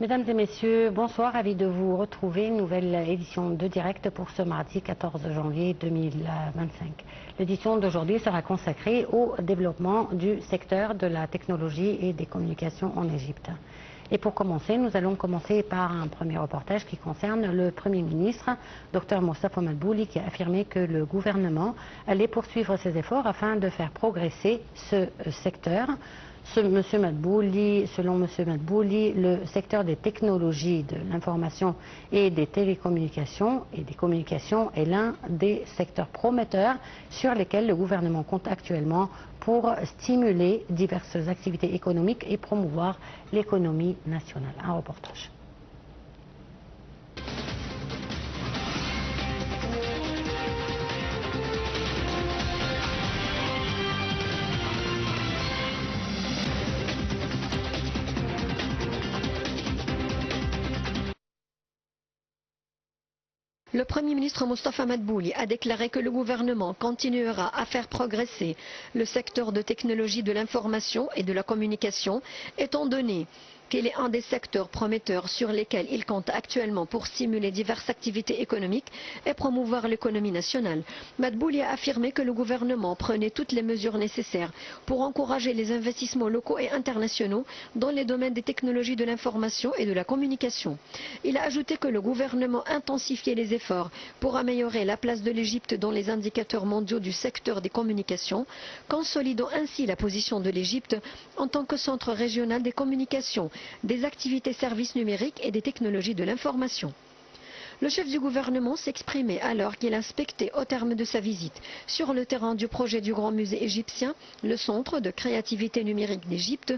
Mesdames et messieurs, bonsoir, ravi de vous retrouver. Une nouvelle édition de direct pour ce mardi 14 janvier 2025. L'édition d'aujourd'hui sera consacrée au développement du secteur de la technologie et des communications en Égypte. Et pour commencer, nous allons commencer par un premier reportage qui concerne le Premier ministre, Dr Moustapha Madbouli, qui a affirmé que le gouvernement allait poursuivre ses efforts afin de faire progresser ce secteur. Selon M. Madbouli, le secteur des technologies de l'information et des télécommunications et des communications est l'un des secteurs prometteurs sur lesquels le gouvernement compte actuellement pour stimuler diverses activités économiques et promouvoir l'économie nationale. Un reportage. Le Premier ministre Moustapha Madbouli a déclaré que le gouvernement continuera à faire progresser le secteur de technologie de l'information et de la communication, étant donné qu'il est un des secteurs prometteurs sur lesquels il compte actuellement pour stimuler diverses activités économiques et promouvoir l'économie nationale. Madbouli a affirmé que le gouvernement prenait toutes les mesures nécessaires pour encourager les investissements locaux et internationaux dans les domaines des technologies de l'information et de la communication. Il a ajouté que le gouvernement intensifiait les efforts pour améliorer la place de l'Égypte dans les indicateurs mondiaux du secteur des communications, consolidant ainsi la position de l'Égypte en tant que centre régional des communications, des activités services numériques et des technologies de l'information. Le chef du gouvernement s'exprimait alors qu'il inspectait au terme de sa visite sur le terrain du projet du Grand Musée égyptien, le Centre de créativité numérique d'Égypte,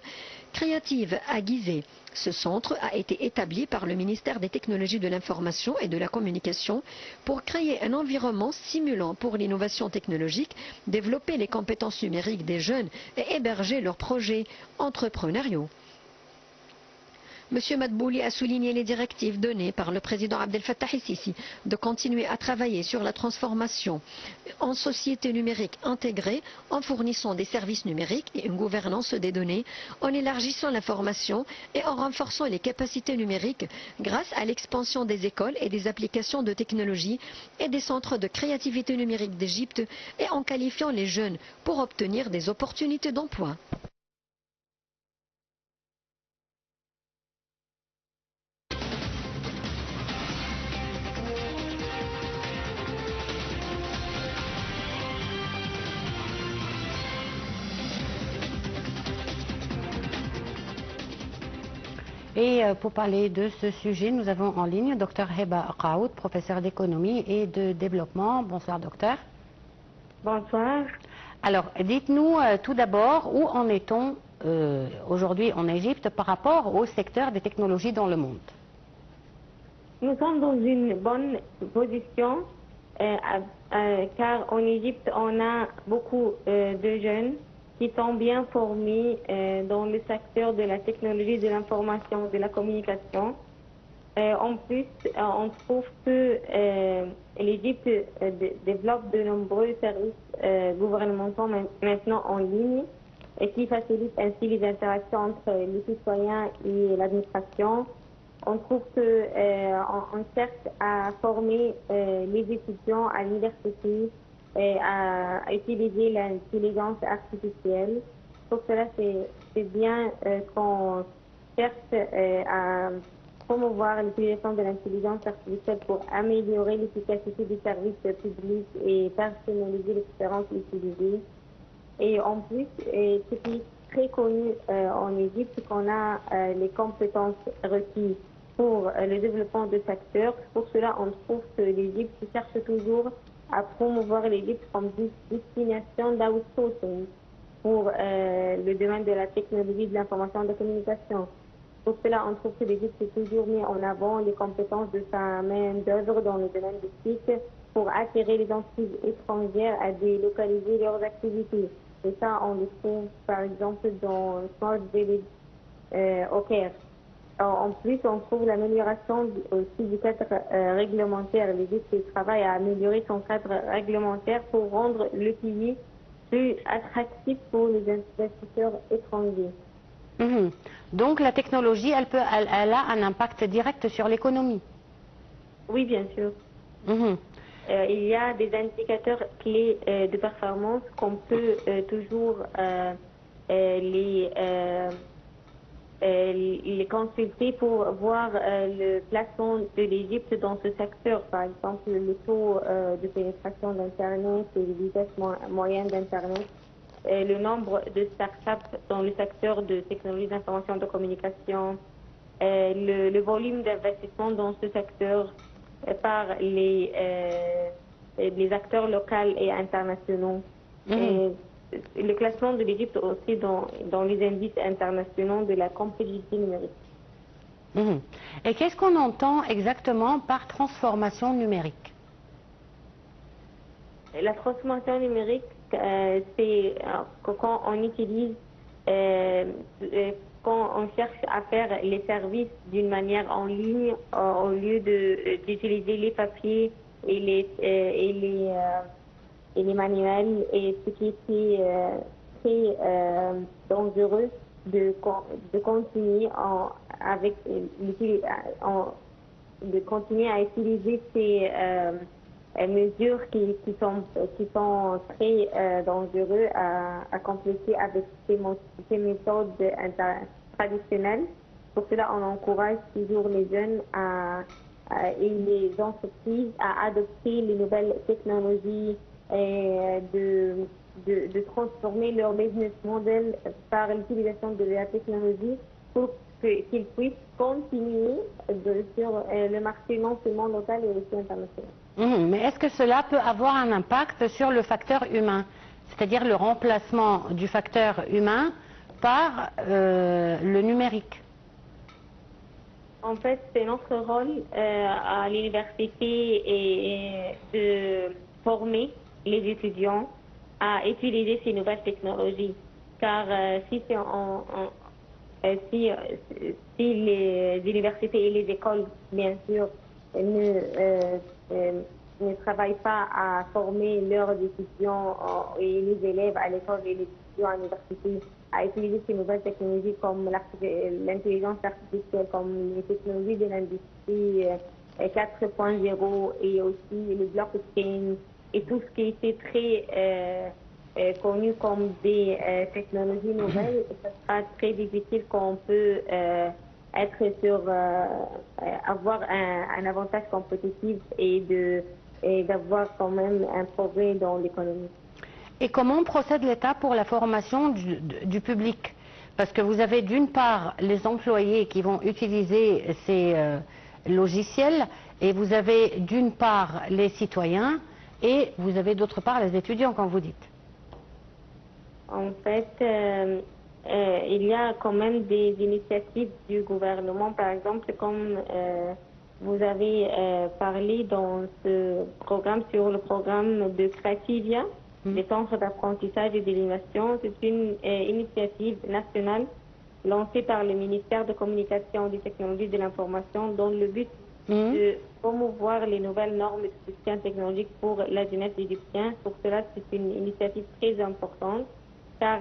Créative à Gizeh. Ce centre a été établi par le ministère des Technologies de l'Information et de la Communication pour créer un environnement stimulant pour l'innovation technologique, développer les compétences numériques des jeunes et héberger leurs projets entrepreneuriaux. M. Madbouli a souligné les directives données par le président Abdel Fattah el-Sisi de continuer à travailler sur la transformation en société numérique intégrée en fournissant des services numériques et une gouvernance des données, en élargissant l'information et en renforçant les capacités numériques grâce à l'expansion des écoles et des applications de technologie et des centres de créativité numérique d'Égypte et en qualifiant les jeunes pour obtenir des opportunités d'emploi. Et pour parler de ce sujet, nous avons en ligne Dr Heba Qaoud, professeur d'économie et de développement. Bonsoir docteur. Bonsoir. Alors, dites-nous tout d'abord où en est-on aujourd'hui en Égypte par rapport au secteur des technologies dans le monde? Nous sommes dans une bonne position car en Égypte, on a beaucoup de jeunes qui sont bien formés dans le secteur de la technologie, de l'information, de la communication. En plus, on trouve que l'Égypte développe de nombreux services gouvernementaux maintenant en ligne et qui facilitent ainsi les interactions entre les citoyens et l'administration. On trouve qu'on cherche à former les étudiants à l'université et à utiliser l'intelligence artificielle. Pour cela, c'est bien qu'on cherche à promouvoir l'utilisation de l'intelligence artificielle pour améliorer l'efficacité des services publics et personnaliser l'expérience utilisée. Et en plus, ce qui est très connu en Égypte, c'est qu'on a les compétences requises pour le développement de secteur. Pour cela, on trouve que l'Égypte cherche toujours à promouvoir l'Égypte comme destination d'outsourcing pour le domaine de la technologie, de l'information et de la communication. Pour cela, on trouve que l'Égypte est toujours mis en avant les compétences de sa main-d'œuvre dans le domaine du site pour attirer les entreprises étrangères à délocaliser leurs activités. Et ça, on le trouve par exemple dans Smart Village au Caire. En plus, on trouve l'amélioration aussi du cadre réglementaire. L'Égypte travaille à améliorer son cadre réglementaire pour rendre le pays plus attractif pour les investisseurs étrangers. Mhm. Donc la technologie, elle a un impact direct sur l'économie. Oui, bien sûr. Mhm. Il y a des indicateurs clés de performance qu'on peut toujours les, les consulter pour voir le placement de l'Égypte dans ce secteur. Par exemple, le taux de pénétration d'Internet et les vitesses moyennes d'Internet, le nombre de startups dans le secteur de technologie d'information et de communication, le volume d'investissement dans ce secteur par les acteurs locaux et internationaux. Mhm. Et le classement de l'Égypte aussi dans les indices internationaux de la compétitivité numérique. Mhm. Et qu'est-ce qu'on entend exactement par transformation numérique? La transformation numérique, c'est quand on utilise, quand on cherche à faire les services d'une manière en ligne au lieu d'utiliser les papiers et les manuels et ce qui était très dangereux de continuer avec de continuer à utiliser ces mesures qui sont très dangereuses à compléter avec ces méthodes traditionnelles. Pour cela, on encourage toujours les jeunes et les entreprises à adopter les nouvelles technologies et de transformer leur business model par l'utilisation de la technologie pour qu'ils puissent continuer sur le marché non seulement local et aussi international. Mhm. Mais est-ce que cela peut avoir un impact sur le facteur humain, c'est-à-dire le remplacement du facteur humain par le numérique? En fait, c'est notre rôle à l'université et de former les étudiants à utiliser ces nouvelles technologies. Car si les universités et les écoles, bien sûr, ne travaillent pas à former leurs étudiants et les élèves à l'école et les étudiants à l'université à utiliser ces nouvelles technologies comme l'intelligence artificielle, comme les technologies de l'industrie 4.0 et aussi le blockchain et tout ce qui était très connu comme des technologies nouvelles, ce sera très difficile qu'on peut être avoir un avantage compétitif et d'avoir quand même un progrès dans l'économie. Et comment procède l'État pour la formation du public? Parce que vous avez d'une part les employés qui vont utiliser ces logiciels et vous avez d'une part les citoyens et vous avez d'autre part les étudiants, comme vous dites. En fait, il y a quand même des initiatives du gouvernement, par exemple, comme vous avez parlé dans ce programme sur le programme de Creativia, des centres d'apprentissage et d'innovation. C'est une initiative nationale lancée par le ministère de Communication, des Technologies et de l'Information dans le but de promouvoir les nouvelles normes de soutien technologique pour la jeunesse égyptienne. Pour cela, c'est une initiative très importante car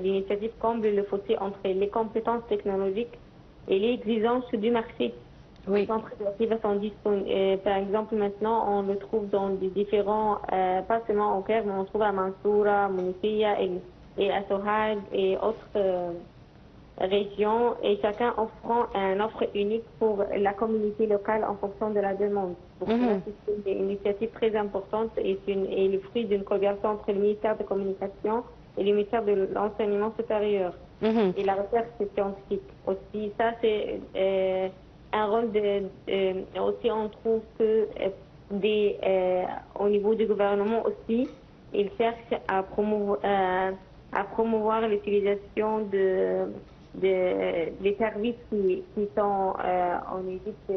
l'initiative comble le fossé entre les compétences technologiques et les exigences du marché. Oui. Les centres créatifs sont disponibles. Par exemple, maintenant, on le trouve dans des différents, pas seulement au Caire, mais on trouve à Mansoura, Mounitia et à Sohag et autres régions, et chacun offrant une offre unique pour la communauté locale en fonction de la demande. Pour cela, c'est une initiative très importante et le fruit d'une collaboration entre le ministère de la Communication et le ministère de l'Enseignement supérieur et la recherche scientifique. Aussi, ça, c'est un rôle aussi, on trouve que au niveau du gouvernement aussi, ils cherchent à promouvoir l'utilisation des services qui sont en Égypte,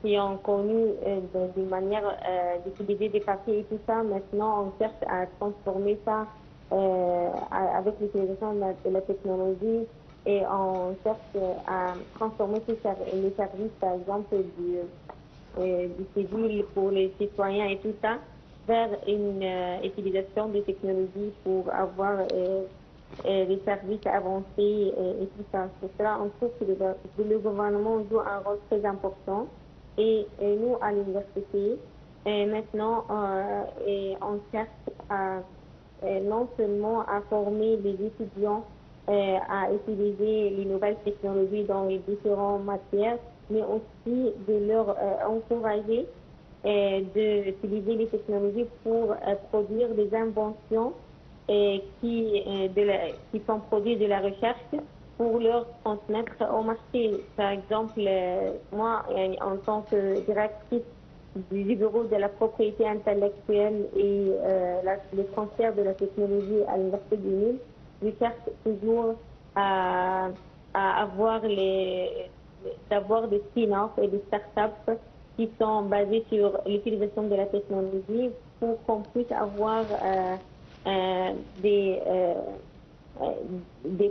qui ont connu d'une manière d'utiliser des papiers et tout ça. Maintenant, on cherche à transformer ça avec l'utilisation de la technologie et on cherche à transformer les services, par exemple, du civil pour les citoyens et tout ça, vers une utilisation des technologies pour avoir des services avancés et tout ça. Pour cela, on trouve que le gouvernement joue un rôle très important. Et nous, à l'université, maintenant, on cherche non seulement à former les étudiants à utiliser les nouvelles technologies dans les différentes matières, mais aussi de leur encourager d'utiliser les technologies pour produire des inventions qui sont produites de la recherche pour leur transmettre au marché. Par exemple, moi, en tant que directrice du bureau de la propriété intellectuelle et le transfert de la technologie à l'Université du Nil, je cherche toujours à avoir d'avoir des spin-offs et des startups qui sont basés sur l'utilisation de la technologie pour qu'on puisse avoir des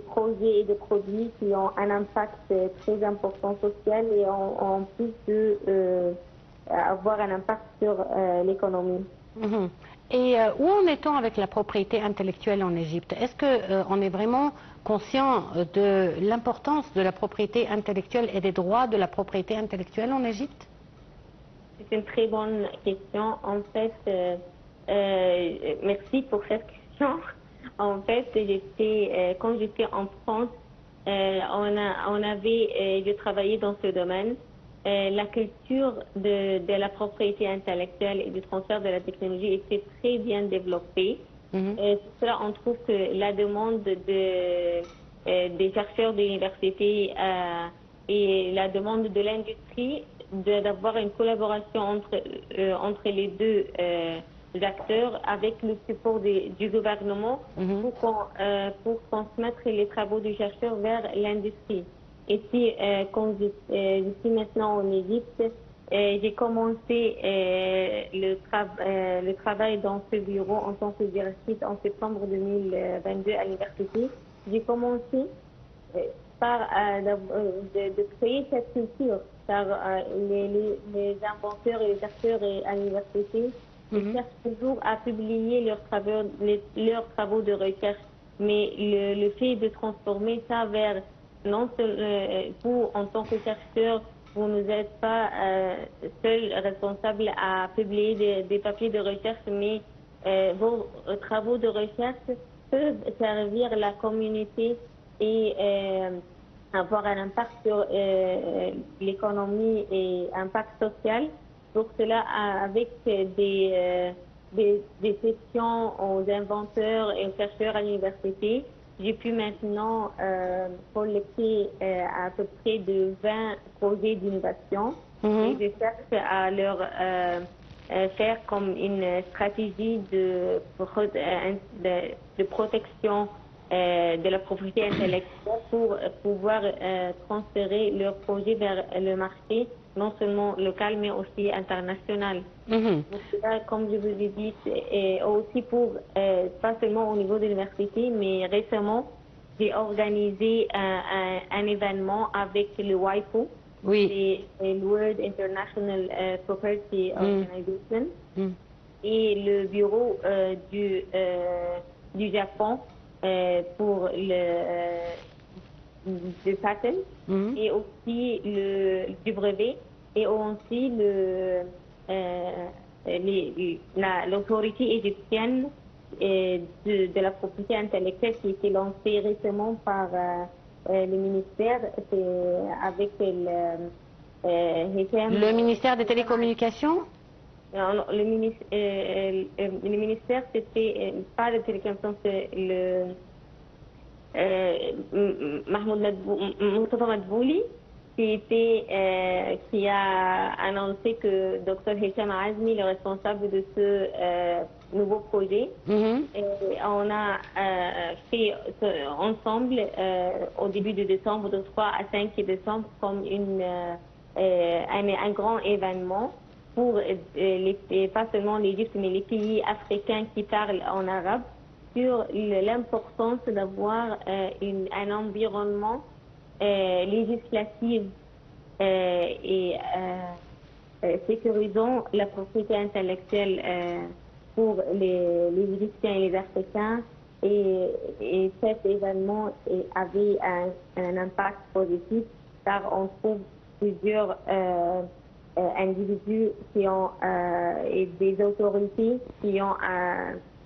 projets et des produits qui ont un impact très important social et en plus de avoir un impact sur l'économie. Mhm. Et où en est-on avec la propriété intellectuelle en Égypte? Est-ce qu'on est vraiment conscient de l'importance de la propriété intellectuelle et des droits de la propriété intellectuelle en Égypte? C'est une très bonne question. En fait, merci pour cette question. En fait, quand j'étais en France, je travaillais dans ce domaine. La culture de la propriété intellectuelle et du transfert de la technologie était très bien développée. Pour cela, on trouve que la demande des chercheurs d'université et la demande de l'industrie d'avoir une collaboration entre les deux acteurs avec le support du gouvernement pour transmettre les travaux du chercheur vers l'industrie. Et puis, quand je suis maintenant en Égypte, j'ai commencé le travail dans ce bureau en tant que directrice en septembre 2022 à l'université. J'ai commencé par de créer cette culture, car les inventeurs et les acteurs à l'université cherchent toujours à publier leurs travaux de recherche, mais le fait de transformer ça vers non vous, en tant que chercheur, vous n'êtes pas seul responsable à publier des papiers de recherche, mais vos travaux de recherche peuvent servir la communauté et avoir un impact sur l'économie et impact social. Pour cela, avec des sessions aux inventeurs et aux chercheurs à l'université, j'ai pu maintenant collecter à peu près de 20 projets d'innovation et je cherche à leur faire comme une stratégie de protection de la propriété intellectuelle pour pouvoir transférer leurs projets vers le marché, non seulement local mais aussi international. Donc là, comme je vous ai dit, et aussi pour, pas seulement au niveau de l'université, mais récemment, j'ai organisé un événement avec le WIPO, c'est le World International Property Organization, et le bureau du Japon pour le patent et aussi du brevet et aussi l'autorité égyptienne de la propriété intellectuelle qui a été lancée récemment par le ministère avec le ministère des Télécommunications. Non, le ministère, c'était pas de télécommunications, c'est le Moustapha Madbouli qui a annoncé que Dr Hicham Azmi, le responsable de ce nouveau projet, et on a fait ensemble au début de décembre, de 3 à 5 décembre, comme un grand événement pour pas seulement l'Égypte, mais les pays africains qui parlent en arabe, sur l'importance d'avoir un environnement législatif et sécurisant la propriété intellectuelle pour les Égyptiens et les Africains Et cet événement avait un impact positif car on trouve plusieurs individus et des autorités qui ont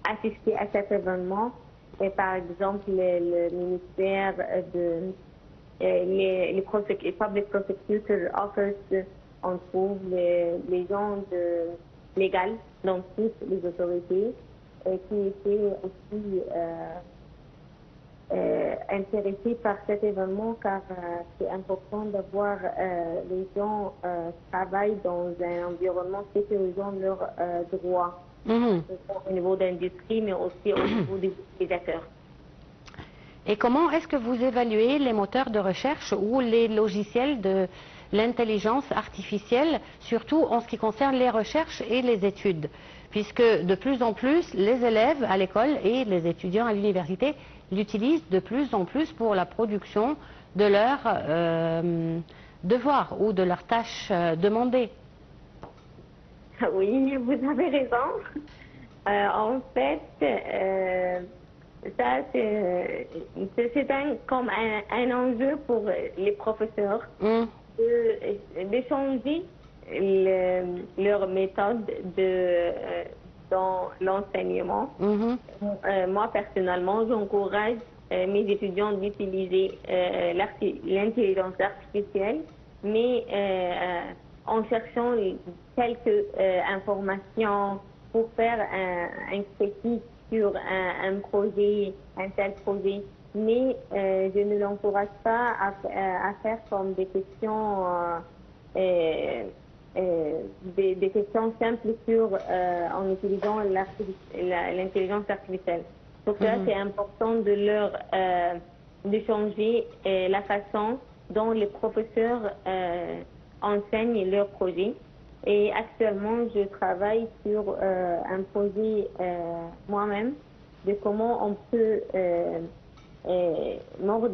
assisté à cet événement. Et par exemple, le ministère les Public Prosecutor Office, on trouve les gens légaux dans toutes les autorités qui étaient aussi intéressés par cet événement car c'est important d'avoir les gens travaillent dans un environnement sécurisant leurs droits au niveau de l'industrie mais aussi au niveau des utilisateurs. Et comment est-ce que vous évaluez les moteurs de recherche ou les logiciels de l'intelligence artificielle, surtout en ce qui concerne les recherches et les études, puisque de plus en plus les élèves à l'école et les étudiants à l'université l'utilisent de plus en plus pour la production de leurs devoirs ou de leurs tâches demandées. Oui, vous avez raison. En fait, ça c'est comme un enjeu pour les professeurs de changer leur méthode dans l'enseignement. Moi personnellement, j'encourage mes étudiants d'utiliser l'intelligence artificielle, mais en cherchant quelques informations pour faire un critique sur un projet, un tel projet. Mais je ne l'encourage pas à faire comme des questions, des questions simples en utilisant l'intelligence artificielle. Donc là, c'est important de changer la façon dont les professeurs enseignent leurs projets. Et actuellement, je travaille sur un projet moi-même de comment on peut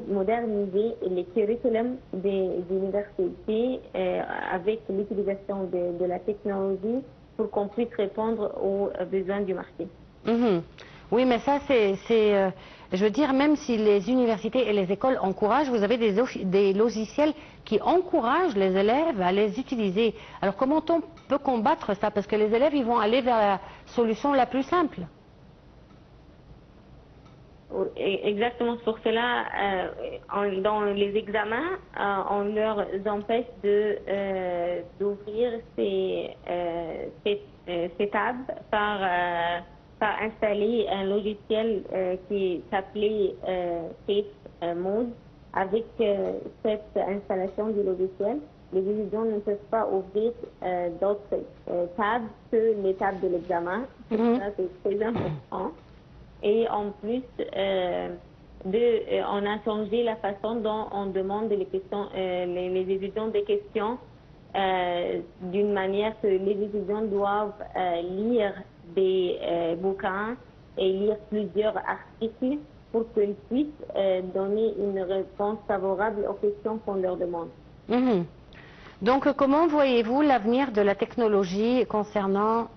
moderniser les curriculums des universités avec l'utilisation de la technologie pour qu'on puisse répondre aux besoins du marché. Oui, mais ça, je veux dire, même si les universités et les écoles encouragent, vous avez des logiciels qui encouragent les élèves à les utiliser. Alors, comment on peut combattre ça? Parce que les élèves, ils vont aller vers la solution la plus simple. Exactement, pour cela, dans les examens, on leur empêche d'ouvrir ces tables par installer un logiciel qui s'appelait Safe Mode. Avec cette installation du logiciel, les étudiants ne peuvent pas ouvrir d'autres tables que les tables de l'examen. Ça, c'est très important. Et en plus, on a changé la façon dont on demande les étudiants des questions d'une manière que les étudiants doivent lire des bouquins et lire plusieurs articles pour qu'ils puissent donner une réponse favorable aux questions qu'on leur demande. Donc, comment voyez-vous l'avenir de la technologie concernant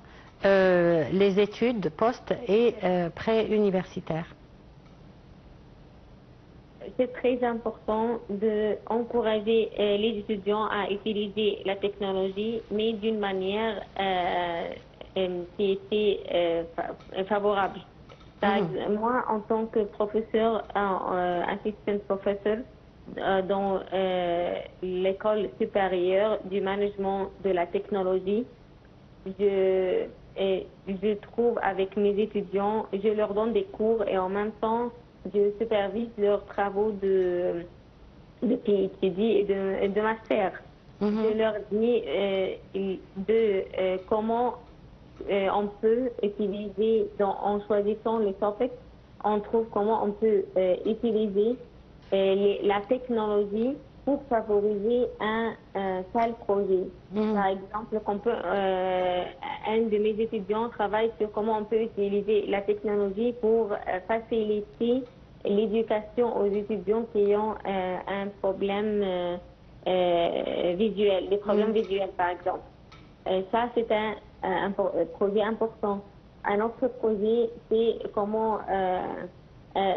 les études post- et pré-universitaires? C'est très important d'encourager les étudiants à utiliser la technologie, mais d'une manière qui était favorable. Moi, en tant que professeur, assistant professeur dans l'école supérieure du management de la technologie, je trouve avec mes étudiants, je leur donne des cours et en même temps, je supervise leurs travaux de PhD et de master. Je leur dis comment on peut utiliser, en choisissant les topics, on trouve comment on peut utiliser la technologie pour favoriser un tel projet. Par exemple, un de mes étudiants travaille sur comment on peut utiliser la technologie pour faciliter l'éducation aux étudiants qui ont un problème visuel, des problèmes visuels par exemple. Ça, c'est un projet important. Un autre projet, c'est comment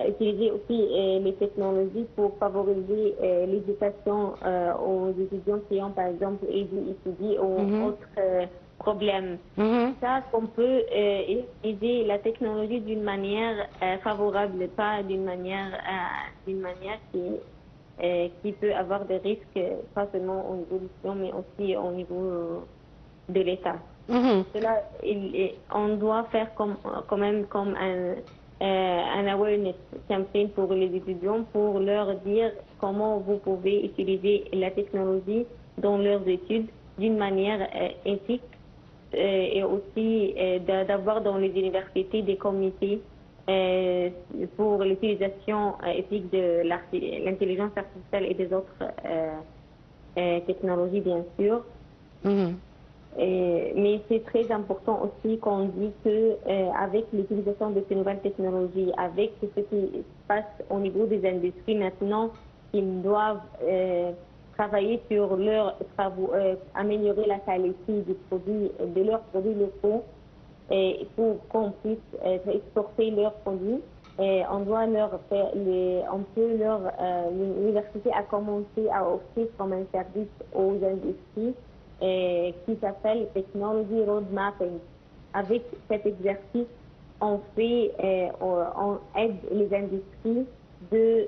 utiliser aussi les technologies pour favoriser l'éducation aux étudiants qui ont par exemple ADHD ou autres problèmes. Ça, qu'on peut utiliser la technologie d'une manière favorable, pas d'une manière qui peut avoir des risques, pas seulement au niveau du client, mais aussi au niveau de l'État. Cela, on doit faire quand même comme un awareness campaign pour les étudiants pour leur dire comment vous pouvez utiliser la technologie dans leurs études d'une manière éthique et aussi d'avoir dans les universités des comités pour l'utilisation éthique de l'intelligence artificielle et des autres technologies, bien sûr. Mais c'est très important aussi qu'on dit que avec l'utilisation de ces nouvelles technologies, avec ce qui se passe au niveau des industries maintenant, ils doivent travailler sur leurs travaux, améliorer la qualité du produit, de leurs produits locaux, et pour qu'on puisse exporter leurs produits. Et on doit leur faire l'université a commencé à offrir comme un service aux industries qui s'appelle Technology Road Mapping. Avec cet exercice, on aide les industries de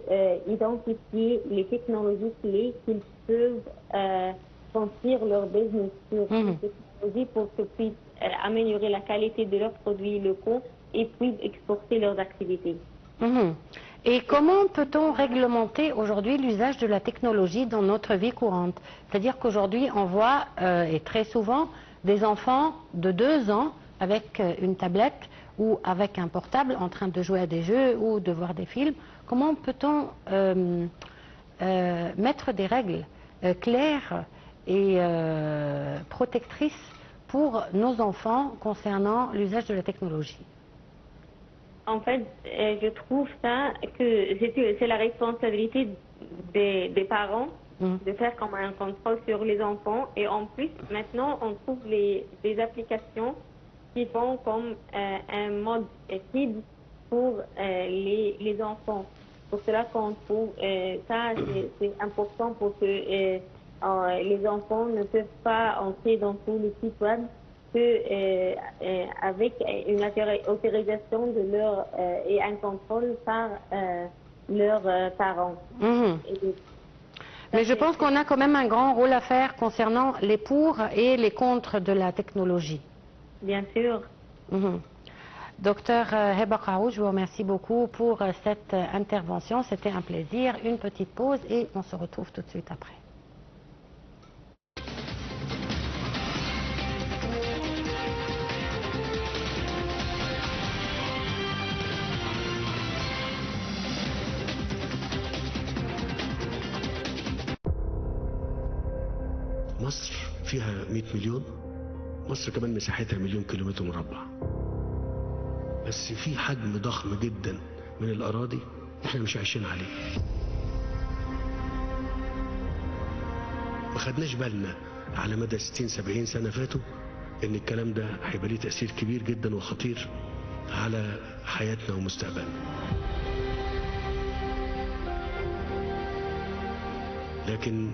identifier les technologies clés qu'ils peuvent construire leur business sur ces technologies pour qu'ils puissent améliorer la qualité de leurs produits locaux et puis exporter leurs activités. Et comment peut-on réglementer aujourd'hui l'usage de la technologie dans notre vie courante? C'est-à-dire qu'aujourd'hui, on voit, et très souvent, des enfants de 2 ans avec une tablette ou avec un portable en train de jouer à des jeux ou de voir des films. Comment peut-on mettre des règles claires et protectrices pour nos enfants concernant l'usage de la technologie? En fait, je trouve ça que c'est la responsabilité des parents de faire comme un contrôle sur les enfants. Et en plus, maintenant, on trouve des applications qui font comme un mode cible pour les enfants. Pour cela qu'on trouve ça, c'est important pour que les enfants ne peuvent pas entrer dans tous les sites web avec une autorisation de leur et un contrôle par leurs parents. Mais je pense qu'on a quand même un grand rôle à faire concernant les pour et les contre de la technologie. Bien sûr. Docteur Heba Karoui, je vous remercie beaucoup pour cette intervention. C'était un plaisir. Une petite pause et on se retrouve tout de suite après. مصر فيها 100 مليون. مصر كمان مساحتها 1,000,000 كيلومتر مربع. بس في حجم ضخم جدا من الأراضي احنا مش عايشين عليه. ما خدناش بالنا على مدى 60-70 سنة فاتوا ان الكلام ده هيبقى ليه تأثير كبير جدا وخطير على حياتنا ومستقبلنا. لكن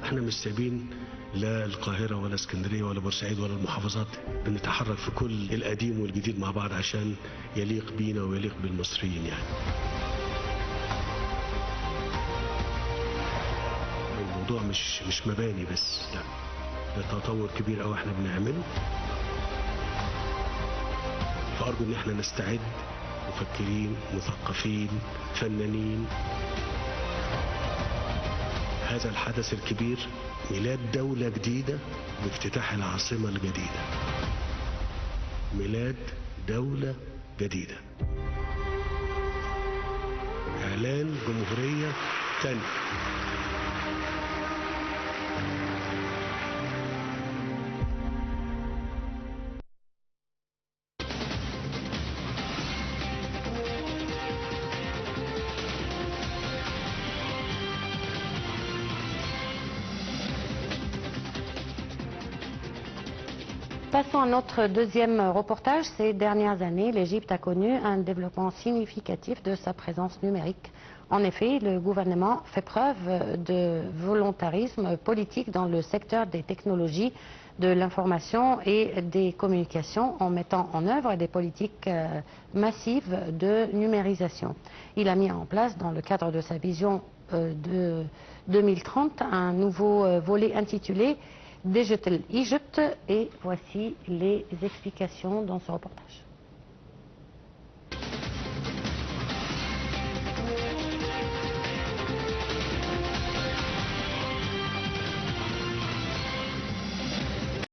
احنا مش سايبين لا القاهرة ولا اسكندرية ولا بورسعيد ولا المحافظات. بنتحرك في كل القديم والجديد مع بعض عشان يليق بينا ويليق بالمصريين يعني. الموضوع مش مباني بس، لا ده تطور كبير قوي احنا بنعمله. فأرجو ان احنا نستعد مفكرين مثقفين فنانين. هذا الحدث الكبير ميلاد دولة جديدة بافتتاح العاصمة الجديدة. ميلاد دولة جديدة. إعلان جمهورية ثانية. Passons à notre deuxième reportage. Ces dernières années, l'Égypte a connu un développement significatif de sa présence numérique. En effet, le gouvernement fait preuve de volontarisme politique dans le secteur des technologies de l'information et des communications en mettant en œuvre des politiques massives de numérisation. Il a mis en place, dans le cadre de sa vision de 2030, un nouveau volet intitulé Digital Egypt, et voici les explications dans ce reportage.